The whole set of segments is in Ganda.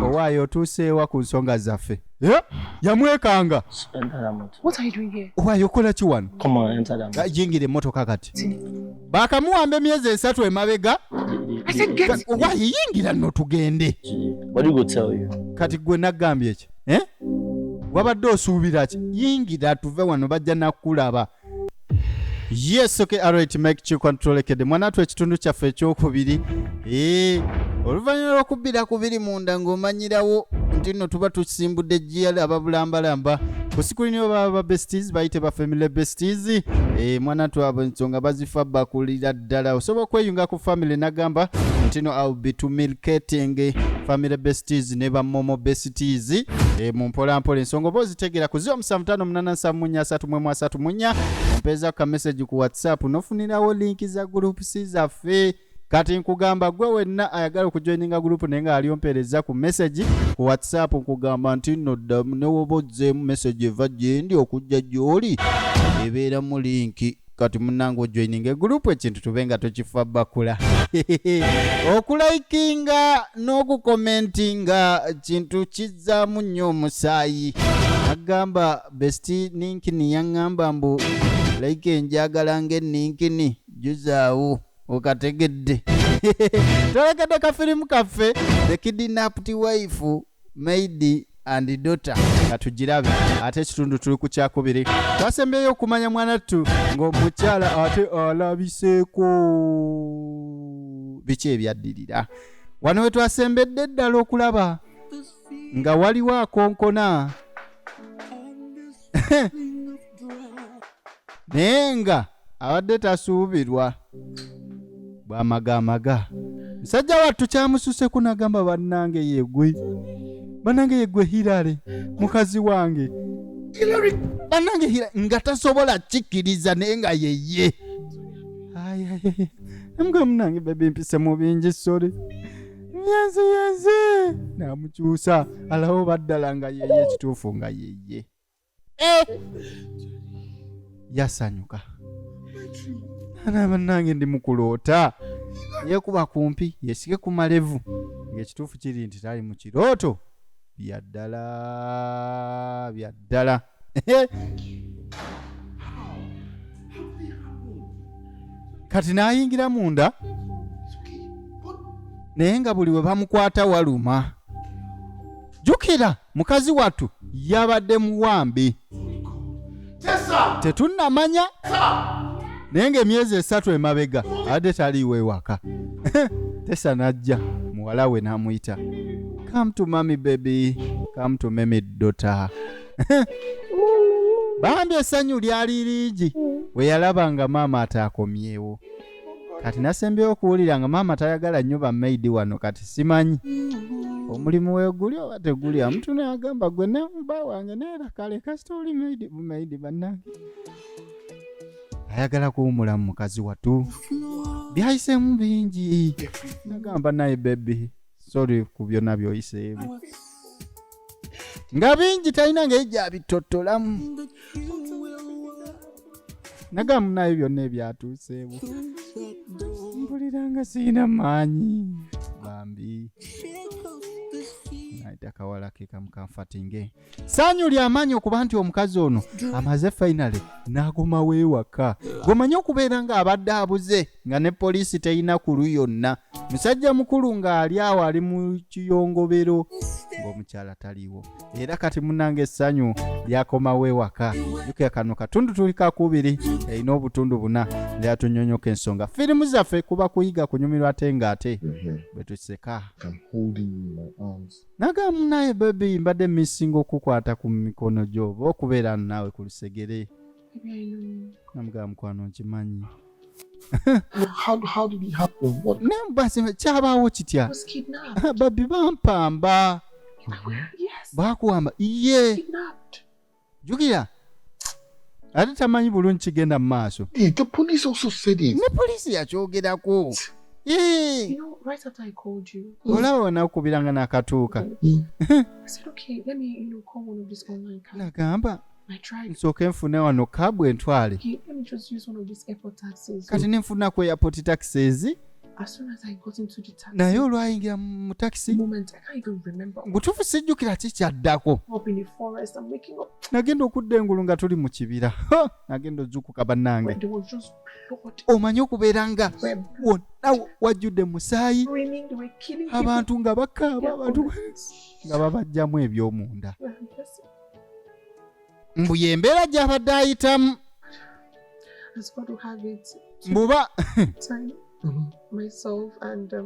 Owaayo otuuseewa ku nsonga zaffe. Yamwekanga. What are you doing here? Owaayo okola ki wano? Come on, enter the motor. Yingira emmotoka kati. Baakamuwamba emyezi 3 emabega. I said get. Owaayo yingira nno tugende. What do you go tell you? Kati gwe naggambye ki? Wabadde osuubira ki? Yingira tuve wano bajja nakulaba. Yes, okay, alright, make you control kede. Mwana tu ekitundu kyaffe ekyokubiri. Oluvannyuma lw'okubbira kubiri munda ng'omanyirawo nti nno tuba tusimbudde GL ababulambalamba. Ku siku niyo baba besties bayite ba family besties. Mwana tu abo ensonga bazifa bakulira ddala. Osobola okweyunga ku family nagamba nti no I'll be to milkating family besties ne ba momo besties. Mu mpolampola ensonga oba ozitegera ku 07587333 mpeza ka message ku WhatsApp nofunirawo linki za groups zaffe. Kati nkugamba gwe wenna ayagala okujoininga group nenga ali ompereza ku message ku WhatsApp nkugamba nti no newoboze message eva gyendi okujja gyoli ebeera mu linki. Kati munango ojoininga group ekintu tubenga tokifa bakula. Okulayikinga n'okukomentinga kintu kizaamu nnyo omusaayi. Agamba besti ninkini yaŋŋamba mbu like njagala ng'eninkini juzaawo okategedde. Tolekede ka firimu kaffe The Kidnapped Wife, Maid and Daughter katugirabe ate ekitundu tuli ku kyakubiri. Twasembeyo okumanya mwana tu ng'omukyala ate alabiseeko biki ebyaddirira. Wano we twasembedde ddala okulaba nga waliwo akonkona naye nga abadde tasuubirwa bw'amagamaga. Musajja wattu kyamususeku nagamba bannange yegwe Hilary mukazi wange bannange Hilary nga tasobola kikkiriza naye nga yeye. Mbwa munange bebe mpise mu bingi sorry. Yenze namukyusa alawo baddala nga yeye ekituufu nga yeye. Yasanyuka. Ana bannange ndi mukuloota. Yekuba kumpi yesike ku malevu. Ng'ekituufu kiri nti tali mu kirooto. Byaddala. Kati n'ayingira munda. Naye nga buli we bamukwata waluma. Jukira mukazi wattu yabadde muwambi. Tetunnamanya. Naye ng'emyezi 3 emabega adde taliiwe waka. Tessa najja muwala we n'amuyita. Come to mommy baby, come to mommy daughter. Bambi essanyu lyali lingi we yalaba nga maama ataakomyewo. Kati nasembyeyo okuwulira nga maama tayagala nnyo ba maid wano kati simanyi. Omulimu we guli oba teguli omuntu n'agamba gwe ne mba wange neera kale kasita oli maid bannange. Ayagala kuwumula mu mukazi wattu. Byayiseemu bingi. Nagamba naye baby sorry ku byonna byoyiseemu. Nga bingi talina ng'ejja bitottolamu. Nagamba naye byonna ebyatuuseewo. Mpulira nga sirina maanyi. Bambi. Naita kawala ke kamukamfatinge. Sanyu ly'amaanyi okuba nti omukazi ono amaze finally n'agoma weewaka. Gomanyi okubeera nga abadde abuze nga ne poliisi teyina kulu yonna. Musajja mukulu ng'ali awo ali mu kiyongobero ng'omukyala taliiwo. Era kati munnange essanyu lyakoma weewaka. Jukira kano katundu tuli kakubiri erina obutundu 4 lyatunyonyoka ensonga. Firimu zaffe kuba kuyiga kunyumirwa ate ng'ate bwe tuseka. Nagamu naye baby mbadde missinga okukwata ku mikono gyo oba okubeera naawe ku lusegere. Namugamba mukwano nkimanyi. How did it happen? What? Nembasi kyabaawo kitya? Baby bampamba. Yes. Bakuwamba iye. Jukira. Ate tamanyi bulungi kigenda mu maaso. The police also said it. Ne poliisi yakyogerako. You know, right after I called you, olaba wanakubiranga n'akatuuka. I said, okay, let me, call one of these online cabs. Nagamba I tried. nsooke nfune wano kabu entwale. Okay, let me just use one of these airport taxis. Kati nenfuna ku airport taxis. as soon as I got into the taxi, naye olwayingira mu takisi moment, I can't even remember. butuufu sijjukira kikyaddako. Up in the forest, I'm waking up. Nagenda okudda engulu nga tuli mu kibira. Nagenda ozuukuka bannange. There was just blood. Omanyi okubeera nga wonna wajjudde musaayi, Screaming, they were killing people. abantu nga bakaaba, Yeah, abantu honest. nga babajjamu eby'omunda. Yes. Mbu y'embeera gy'abadde ayitamu. As God will have it, Mbuba time, myself and a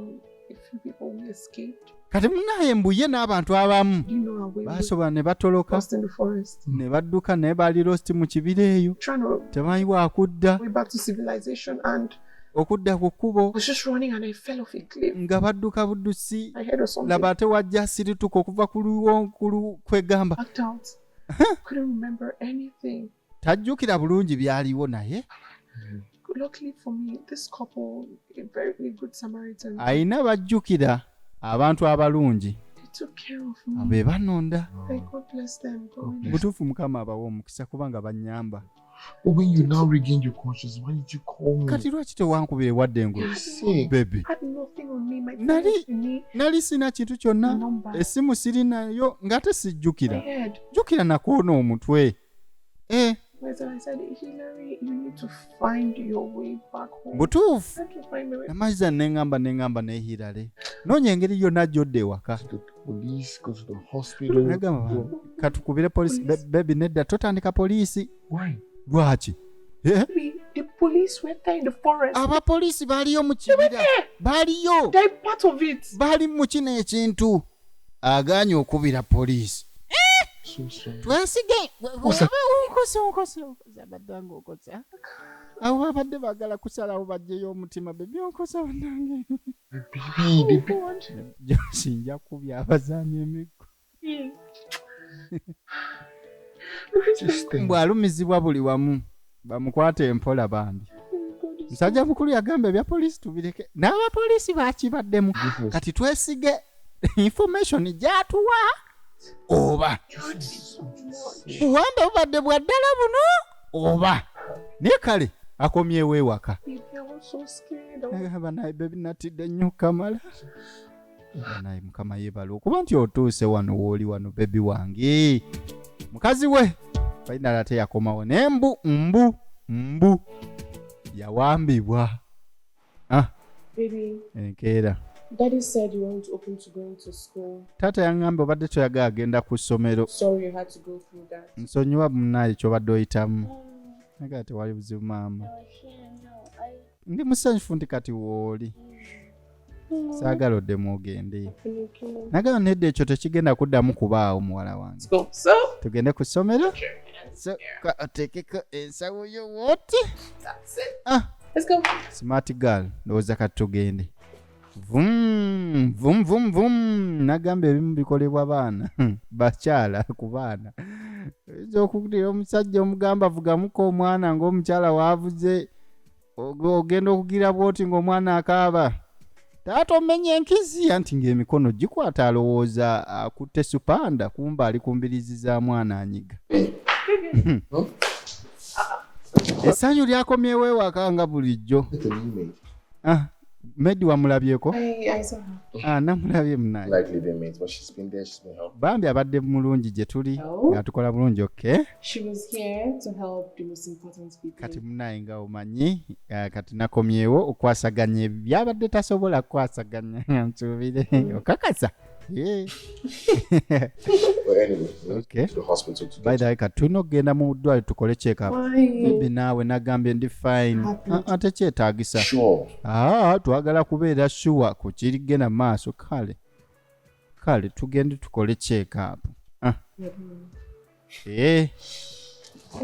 few people we escaped. kati munaye mbu ye n'abantu abamu You know our way. We baasobola ne batoloka lost in the forest. ne badduka naye baali lost mu kibira eyo, Trying to temanyi waakudda way back to civilization, and okudda ku kkubo I was just running and I fell off a cliff. nga badduka buddusi. I heard of something. Laba ate wajja asirituka okuva ku kwegamba. Backed out. Couldn't remember anything. Tajjukira bulungi byaliwo naye Luckily for me, this couple, a very good Samaritan, ayina bajjukira abantu abalungi they took care of me. be banonda. Like, God bless them. God bless Butuufu Mukama abawa omukisa kubanga bannyamba. But when you now regained your conscience, why did you call me? Kati lwaki tewankubire wadde engulu? You're sick. Baby, I had nothing on me. My Nali- parents with me. nali sina kintu My kyonna, number. essimu sirinayo ng'ate My sijjukira. head. Jjukira nakoona omutwe. As I said, Hillary, you need to find your way back home. Butuufu I had to find my way. namazza neŋŋamba n'ehirale. Noonya engeri yonna gy'odda ewaka. To the police, go to the hospital. Nagamba katukubire poliisi. Baby nedda totandika poliisi. Why? Lwaki? The police were there in the forest. Abapoliisi baaliyo mu kibira. Baaliyo. They're part of it. Baali mu kino ekintu. Agaanye okubira poliisi. So sorry. Twesige. Onkosa. Abaddanga okosa. Awo abadde baagala kusalawo bajjeyo omutima. Bebi onkosa bannange. Baby. Josinja kubya abazaani emiggo. Just think. Bw'alumizibwa buli wamu. Bamukwate empola bambi. Musajja mukulu yagamba ebya poliisi tubireke. N'abapoliisi baakibaddemu. Kati twesige information gy'atuwa oba buwambe bubadde bwa ddala buno oba naye kale akomyewo ewaka. Baby, I was so scared. Nagamba naye bebi natidde nnyo Kamala. Naye Mukama yeebala okuba nti otuuse wano w'oli wano bebi wange. Mukazi we fainala ate yakomawo n'embu yawambibwa. Baby, Enkeera Daddy said you weren't open to going to school. taata yaŋŋamba obadde toyagala agenda ku ssomero. Sorry you had to go through that. Nsonyiwa munnaye ky'obadde oyitamu. Nagala tewali buzibu maama. Ndi musanyufu nti kati wooli. Saagala oddemu ogende. Nagala nedda ekyo tekigenda kuddamu kubaawo muwala wange. Let's go. So, Tugende ku ssomero. So oteekeko ensawo yo wooti. that's it. Let's go. Smart girl, ndowooza kati tugende. Vum. Nagamba ebimu bikolebwa baana. Bakyala ku baana. Oyinza okukutira omusajja omugamba vugamuko omwana ng'omukyala waavuze. Ogenda okugira bw'oti ng'omwana akaaba. Taata omenye enkizi anti ng'emikono gikwata alowooza akutte supanda kumba ali ku mbirizi za mwana anyiga. Essanyu lyakomyewo ewaka nga bulijjo. Look at you, mate. Medi wamulabyeko? I saw her. Namulabye munaye. Like living mates, but she's been there, she's been helping. Bambi abadde mulungi gye tuli Oh. nga tukola bulungi okay? She was here to help the most important people. Kati munaye nga omanyi kati nakomyewo okwasaganya byabadde tasobola kukwasaganya nsuubire okakasa. Yeah. But anyway, we went Okay. to the hospital to By the way kati tulina okugenda mu ddwaliro tukole check up. Why? Maybe naawe nagambye ndi fine. Ate kyetaagisa. Sure. Twagala kubeera sure ku kirigenda mu maaso kale tugende tukole check up.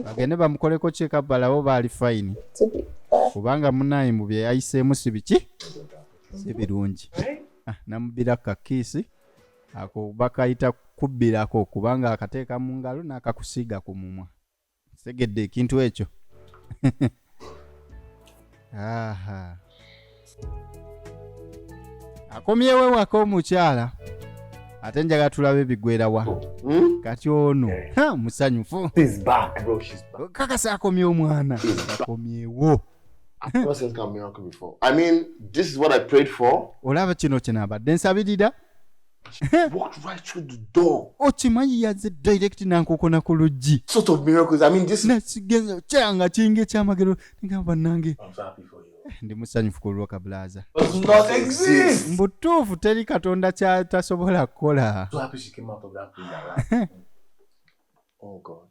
Bagende bamukoleko check up balawo baali fine. Kubanga munaye mu bye yayiseemu si biki? Si birungi. Namubira kakiisi ako bakayita kubbirako kubanga akateeka mu ngalo n'akakusiiga ku mumwa. Segedde ekintu ekyo. Akomyewo ewaka omukyala ate njagala tulabe bigwerawa. Kati ono musanyufu. She's back, bro. She's back. Kakasa akomye omwana. Akomyewo. I've never seen this kind of miracle before. I mean, this is what I prayed for. olaba kino kye nabadde nsabirira Walked right through the door. okimanyi yazze direct nankokona ku luggi Sort of miracles. I mean, this is. nasigenza kyanga kinga ekyamagero nigamba bannange I'm so happy for you. ndi musanyufu ku lwa kabulaza Does not exist. mbutuufu teri katonda kyatasobola kukola So happy she came out of that place alive. Oh God.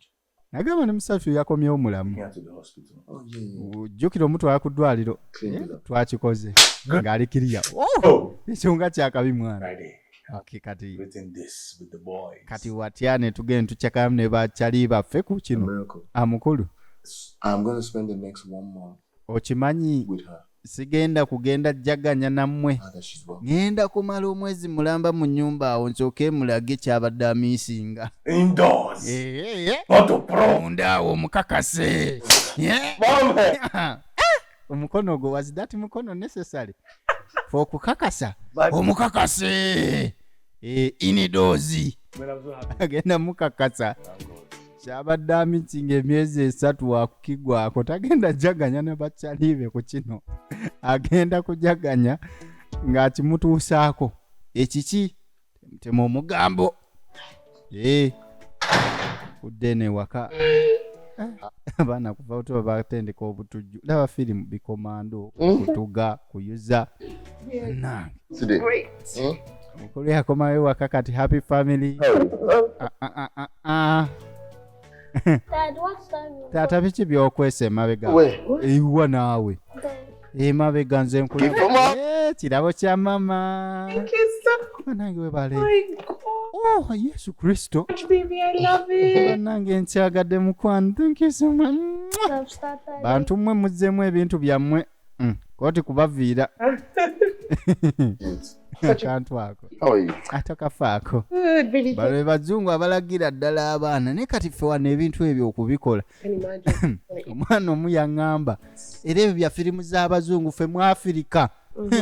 nagamba ne musafyu yakomyewo mulamu Here to the hospital. Oh yeah. jjukira omutwala ku ddwaliro Clean it up. twakikoze ng'ali kiriya Oh. ekyonga kyakabi mwana Friday. Okay, kati Written this with the boys. kati watya ne tugenda tukyakamu ne bakyali baffe ku A kino miracle. amukulu I'm going to spend the next 1 month okimanyi with her. sigenda kugenda jjaganya nammwe Now that she's well. ngenda kumala omwezi mulamba mu nnyumba awo nsooke mulage kyabadde amiisinga Indoors. Not to pro. munda awo omukakase Mom. omukono ogwo was that mukono necessary for okukakasa omukakase inidoozi Man, I'm so happy. agenda mukakasa kyabadde amiisinga emyezi 3 wakukigwako tagenda jaganya ne bakyalibe ku kino agenda kujaganya ng'akimutuusaako ekiki temutema omugambo kudde newaka abaana kuva otuba batendeka obutujju laba firimu bikomando kutuga kuyuza nange Today. Great. mukulu yakomayo waka kati happy family Dad, what's that? taata biki byokwesa emabega Where? ewa naawe emabega nze Give him up. kirabo kya mama Thank you so banange webale my God. oh yesu kristo Baby, I love it. banange nkyagadde mukwano thank you so much I've started. bantu mmwe muzzemu ebintu byammwe koti kubaviira akantu ako How are you? atakafaako Good, really. balo bazungu abalagira ddala abaana naye kati ffe wano ebintu ebyo okubikola Can you imagine? omwana omu yaŋŋamba era ebyo bya firimu z'abazungu ffe mu afirika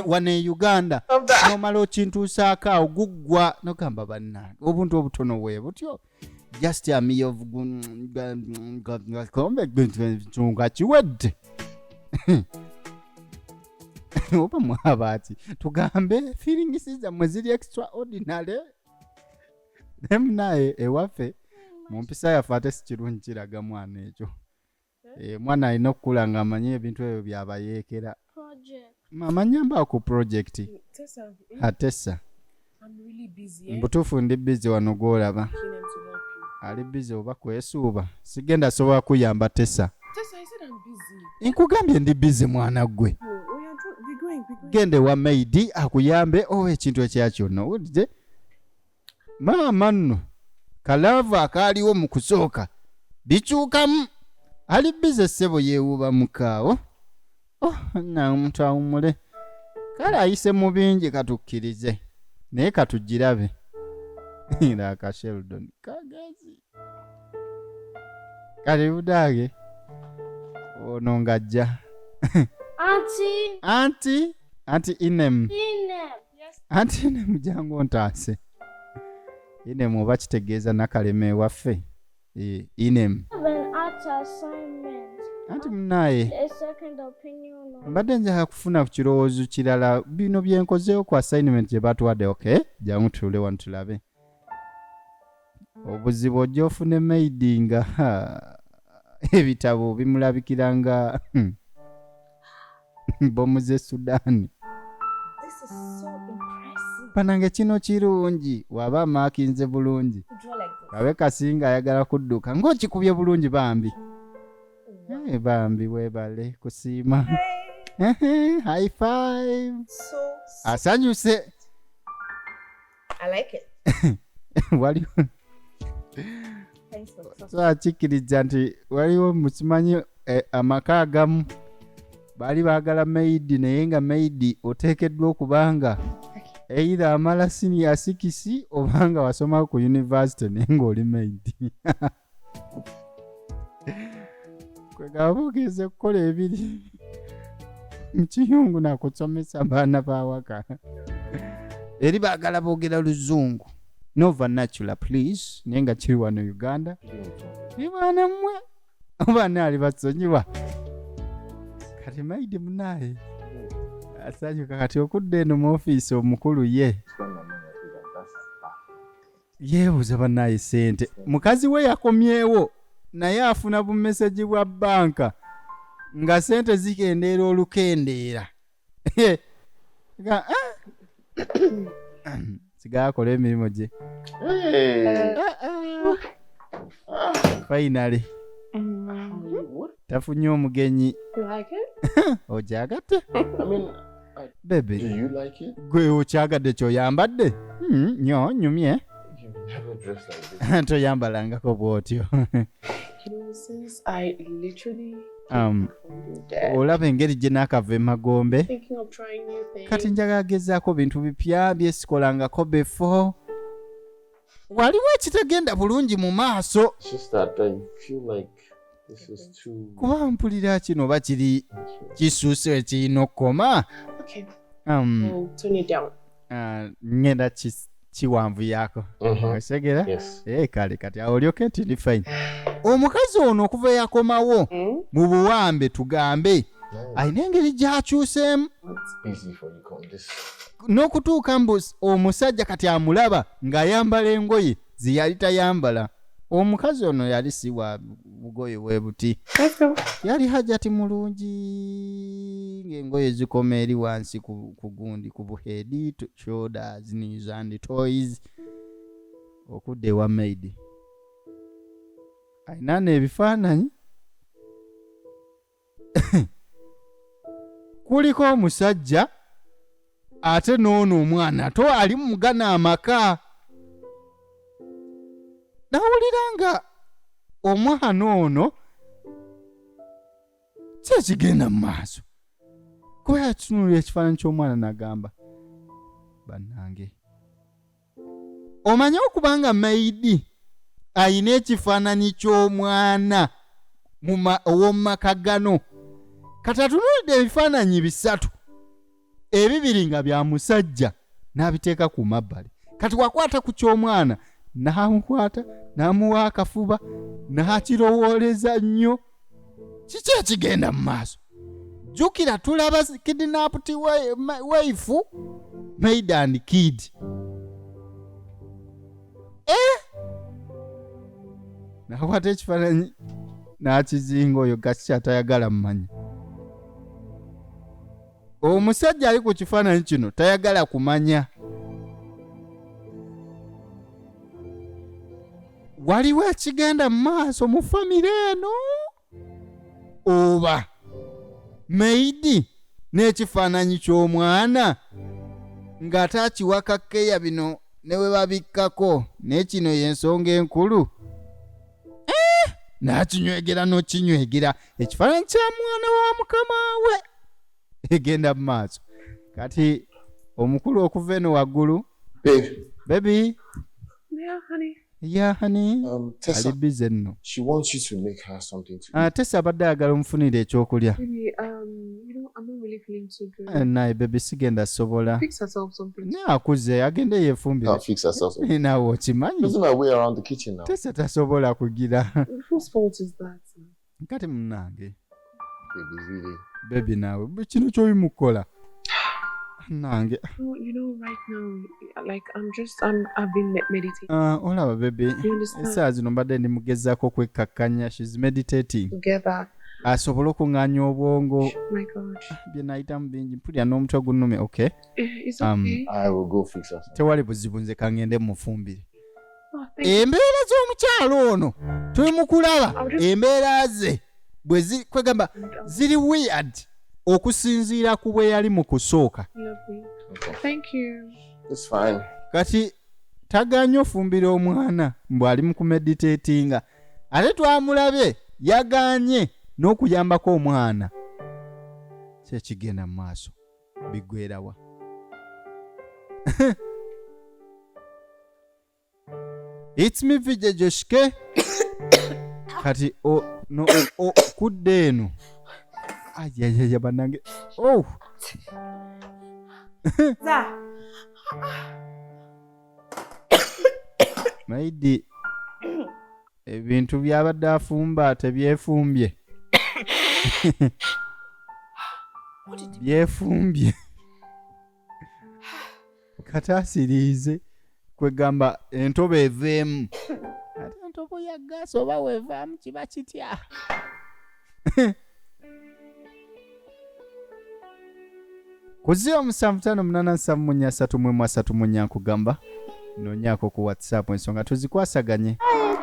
wano e uganda Love that. nomala okintuusaako awo guggwa nogamba bannange obuntu obutono bwe butyo just a meal of nga kiwedde oba mwaba ati tugambe feelings zammwe ziri extraordinary nemunaye ewaffe mu mpisa yaffe ate si kirungi kiraga mwana ekyo mwana alina okukula ng'amanyi ebintu ebyo byabayeekera Project. amanyamba ku project Tessa, atessa I'm really busy. Eh? mbutuufu ndi bizi wano gwolaba Keen to help you. ali bizi oba kwesuuba sigenda sobola kuyamba tessa Tessa, I said I'm busy. nkugambye ndi bizi mwana gwe Oh, we're going. gende wa maidi akuyambe owa ekintu ekya kyonna owulidde maama nno kalaavu akaaliwo mu kusooka bikyukamu ali bize ssebo yeewuuba mukaawo na omuntu awumule kale ayise mu bingi katukkirize naye katugirabe era akasheldon kagezi kale budaage ono ng'ajja Auntie, anti inem Inem. Yes. anti inem jangu ntaase inem oba kitegeeza nakalema ewaffe inem I have an art assignment. anti munaaye A second opinion on mbadde njagala kufuna ku kirowoozo kirala bino bye nkozeewo ku assignment gye batuwadde okay jangu tuule wano tulabe obuzibu ojja ofune maidi nga ebitabo bimulabikira nga bomu z'e sudaani This is so impressive. banange kino kirungi waba amaakinze bulungi To draw like this. kabe kasinga ayagala kudduka ng'okikubye bulungi bambi bambi weebale kusiima high five So, asanyuse I like it. waliwo Thanks for so akikkiriza nti waliwo mukimanyi amaka agamu baali baagala maidi naye nga maidi oteekeddwa okubanga either amala senior 6 obanga wasoma ku university naye ng'oli maidi kwegaba bogeze kukola ebiri mu kiyungu nakusomesa baana bawaka eri baagala boogera luzungu nova natural please naye nga kiri wano uganda ne baana mmwe oba naali basonyiwa kati maidi munaye asanyuka kati okudde eno mu ofiisi omukulu ye yeebuuza bannaye ssente mukazi we yakomyewo naye afuna bumeseji bwa banka nga ssente zikendeera olukendeera sigala akola emirimu gye finally tafunye omugenyi ojagadde bebe gwe okyagadde kyoyambadde nyo nyumye toyambalangako bwotyo olaba engeri gye naakava emagombe kati njagala gezaako bintu bipya byesikolangako before waliwo ekitagenda bulungi mu maaso kuba mpulira kino oba kiri kisuuse ekirina okukoma ngenda kiwanvu yaako osegera kale kati awo olyoke nti ndi fine omukazi ono okuva yakomawo mu buwambe tugambe alina engeri gyakyuseemu n'okutuuka mbu omusajja kati amulaba ng'ayambala engoye ze yali tayambala omukazi ono yali si wa bugoye bwe buti yali hajati mulungi ng'engoye zikoma eri wansi ku gundi ku buheedi shoulders knees and toes okudde ewa maidi alina n'ebifaananyi kuliko omusajja ate n'ono omwana to ali mugana amaka nawulira nga omwana ono kyekigenda mu maaso kuba yatunulira ekifaananyi ky'omwana n'agamba bannange omanye okubanga maidi ayina ekifaananyi ky'omwana ow'omu maka gano kati atunulidde ebifaananyi 3 ebibiri nga bya musajja n'abiteeka ku mabbali kati wakwata ku ky'omwana n'amukwata n'amuwa akafuba n'akirowooleza nnyo kiki ekigenda mu maaso jjukira tulaba kidnapped wife maid and kid n'akwata ekifaananyi n'akizinga oyo gakikyatayagala mumanya omusajja ali ku kifaananyi kino tayagala kumanya waliwo ekigenda mu maaso mu famire eno oba maidi n'ekifaananyi ky'omwana ng'ate akiwaka keya bino ne we babikkako n'ekino y'ensonga enkulu n'akinywegera n'okinywegera ekifaananyi kya mwana wa mukama we egenda mu maaso kati omukulu okuva eno waggulu baby Yeah, honey. Tessa, ali busy nno. She wants you to make her something to eat. Tessa abadde ayagala omufunire ekyokulya. Baby, I'm not really feeling too good. Naye baby sigenda sobola. Fix herself something. Ne akuze agende yeefumbire. I'll fix herself something. Naawe okimanyi. Losing my way around the kitchen now. Tessa tasobola kugira. Whose fault is that? Kati munnange. Baby, really. Baby naawe kino ky'oyimukola. Nange. You know, right now, like I've been meditating. Olaba baby. You understand? Essaawa zino mbadde ndi mugezaako okwekkakkanya. She's meditating. Together. Asobole okuŋŋaanya obwongo. My God. Bye nayitamu bingi mpulira n'omutwe gunnumye. Okay. It's okay. I will go fix her. Tewali buzibu nze kangende mufumbire. Embeera z'omukyalo ono tuli mu kulaba embeera ze bwe kwegamba ziri weird okusinziira ku bwe yali mu kusooka. Thank you. It's fine. Kati tagaanye ofumbira omwana mbw ali mu kumeditatinga ate twamulabye yagaanye n'okuyambako omwana kyekigenda mu maaso biggwerawa. It's me Vijay Joshke. Kati kudde eno ayayaya banange maidi ebintu byabadde afumba tebyefumbye. byefumbye kataasiriize kwegamba entobo eveemu ate entobo ya gaasi oba weevaamu kiba kitya ku 07587333 nkugamba noonyaako ku whatsapp ensonga tuzikwasaganye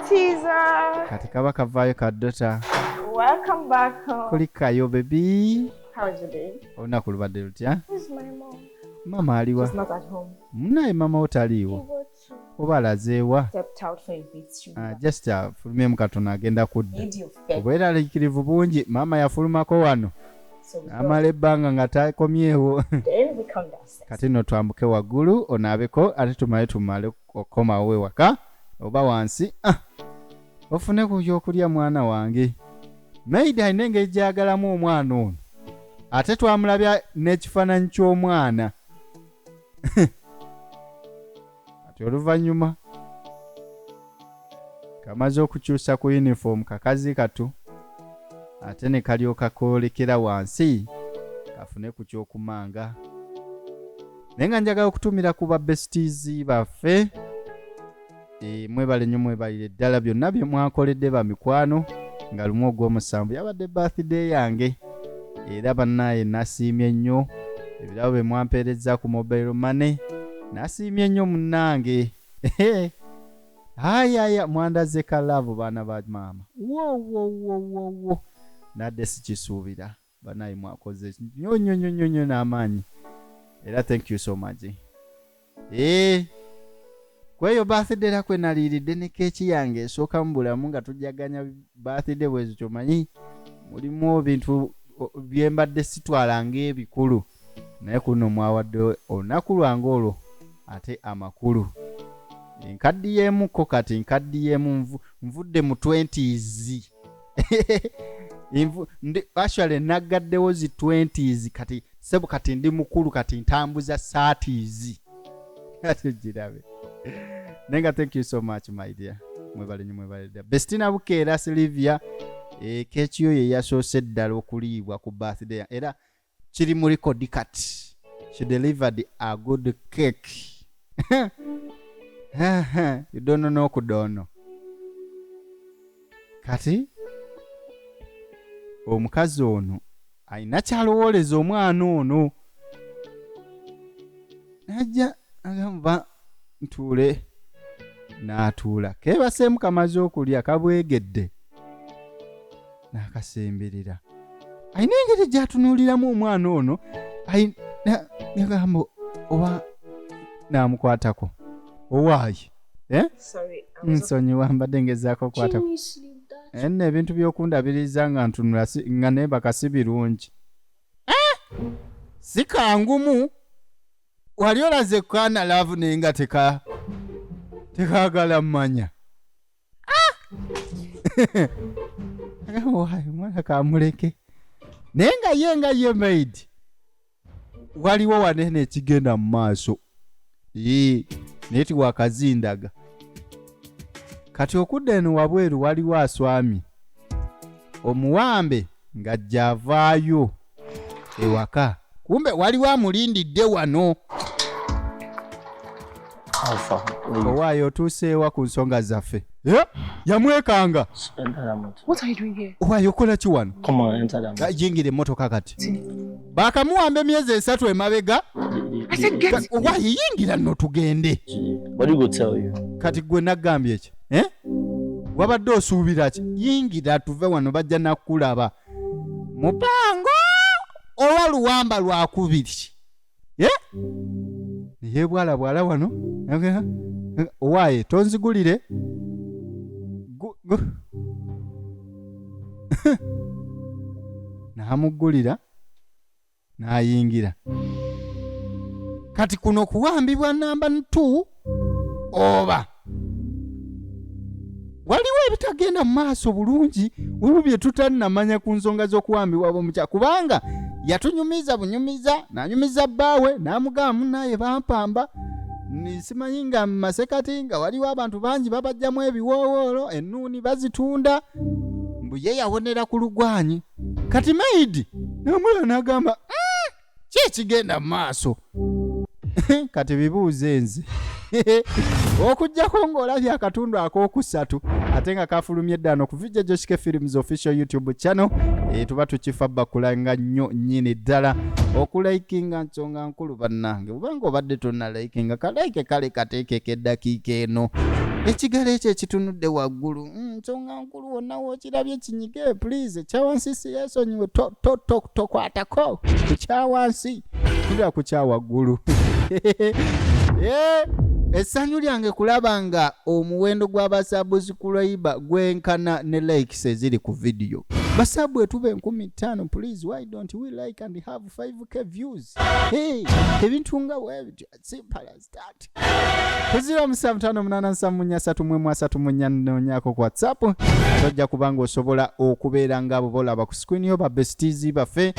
Teaser. kati kaba kavaayo kaddota Welcome back home. kulikayo bebi How is your day? olunaku lubadde lutya Who's my mom? mama She's aliwa not at home. munaye mama otaliiwo Go to. oba alazeewa Stepped out for a bit. She'll be back. just afulumiemu katono agenda kudda Need your fed. obweraliikirivu bungi maama yafulumako wano So we go. amala ebbanga nga takomyewo Then we come downstairs. kati nno twambuke waggulu onaabeko ate tumale okomawo ewaka oba wansi ofune ku kyokulya mwana wange maidi alina engeri gyagalamu omwana ono ate twamulabya n'ekifaananyi ky'omwana ati oluvannyuma kamaze okukyusa ku yunifoomu kakazi katu ate ne kalyoka koolekera wansi kafune ku kyokumanga naye nga njagala okutumira ku babesitizi baffe mwebale nnyo mwebalire ddala byonna bye mwakoledde bamikwano nga lumu ogw'omusanvu yabadde birthday yange era bannaye nasiimye nnyo ebirabo bye mwampeereza ku mobile money nasiimye nnyo munnange ayaya mwandaze kalaavu baana ba maama wo nadde sikisuubira bannaye mwakoze nnyo n'amaanyi era thank you so much kweyo birthday era kwe naliiridde ne keeki yange esooka mu bulamu nga tujjaganya birthday bwezo kyomanyi mulimu ebintu bye mbadde sitwala ng'ebikulu naye kuno mwawadde olunaku lwange olwo ate amakulu nkaddiyeemuko kati nkaddiyeemu nvudde mu 20s actually naggaddewo zi 20s kati sebo kati ndi mukulu kati ntambuza 30s ate girabe nenga thank you so much my dear mwebale ddala Bestina Bukeera Silvia keeki yo ye yasoose ddala okuliibwa ku birthday era kiri mu record kati she delivered a good cake you don't know kudono kati omukazi ono alina kyalowooleza omwana ono najja agamba ntuule n'atuula keebaseemu kamaze okulya kabwegedde n'akasemberera alina engeri gy'atunuuliramu omwana ono yagamba oba n'amukwatako owaayi Sorry. nsonyiwa mbadde ngezaako okwatako Jimmy sleep that. nno ebintu by'okundabiriza nga ntunula nga neebaka si birungi si kangumu wali olaze kaana laavu naye nga tekaagala mmanya omwana kamuleke naye nga ye maidi waliwo wanene ekigenda mu maaso naye tiwakazindaga kati okudda eno wabweru waliwo aswami omuwambe ng'ajja avaayo ewaka kumbe waliwo amulindidde wano owaayo otuuseewa ku nsonga zaffe yamwekanga What are you doing here? owaayo okola ki wano Come on, enter that. yingira emmotoka kati baakamuwamba emyezi 3 emabega I said get. owaayo yingira nno tugende What do you go tell you? kati gwe naggambye ki wabadde osuubira ki yingira tuve wano bajja nakulaba mupango oba luwamba lwakubiri naye bwalabwala wano owaaye tonzigulire n'amuggulira n'ayingira kati kuno kuwambibwa namba 2 oba waliwo ebitagenda mu maaso bulungi waliwo bye tutannamanya ku nsonga z'okuwambibwa b'omukya kubanga yatunyumiza bunyumiza n'anyumiza bbaawe n'amugamba munnaye bampamba simanyi nga mu masekati nga waliwo abantu bangi babajjamu ebiwoowoolo ennuuni bazitunda mbu ye yawonera ku lugwanyi kati maidi n'amula n'agamba kigenda mu maaso kati bibuuze nze okujjako ng'olabye akatundu ak'okusatu ate nga kafulumye eddano ku Vijja Joshke Films official YouTube channel tuba tukifabba kulanga nnyo nnyini ddala okulikinga nsonga nkulu bannange obanga obadde tonnalikinga kalike kale kateekeko eddakiika eno ekigalo ekyo ekitunudde waggulu nsonga nkulu wonna wookirabye kinyige please ekyawansi si yeesonyiwe tokwatako ku kyawansi tulira ku kyawaggulu essanyu lyange kulaba nga omuwendo gw'abasubscriber gwenkana ne likes eziri ku video basabu etube 15 please why don't we like and have 5k views ebintu nga webyo simple as that 0758373334 ku WhatsApp tojja kubanga osobola okubeera nga abo bolaba ku screen yo ba besties baffe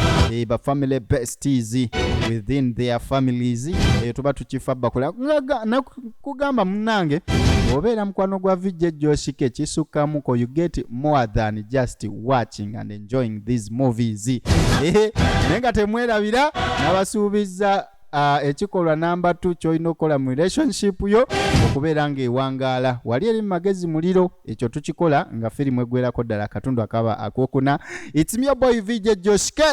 ba family besties within their families tuba tukifabba kula kugamba munange obeera mukwano gwa Vijja Joshke kisukkamu ko you get more than just watching and enjoying these movies nenga temwerabira nabasuubiza ekikolwa number 2 kyolina okukola mu relationship yo okubeera nga ewangaala wali eri magezi muliro ekyo tukikola nga firimu egwerako ddala akatundu akaba akokuna it's me boy Vijja Joshke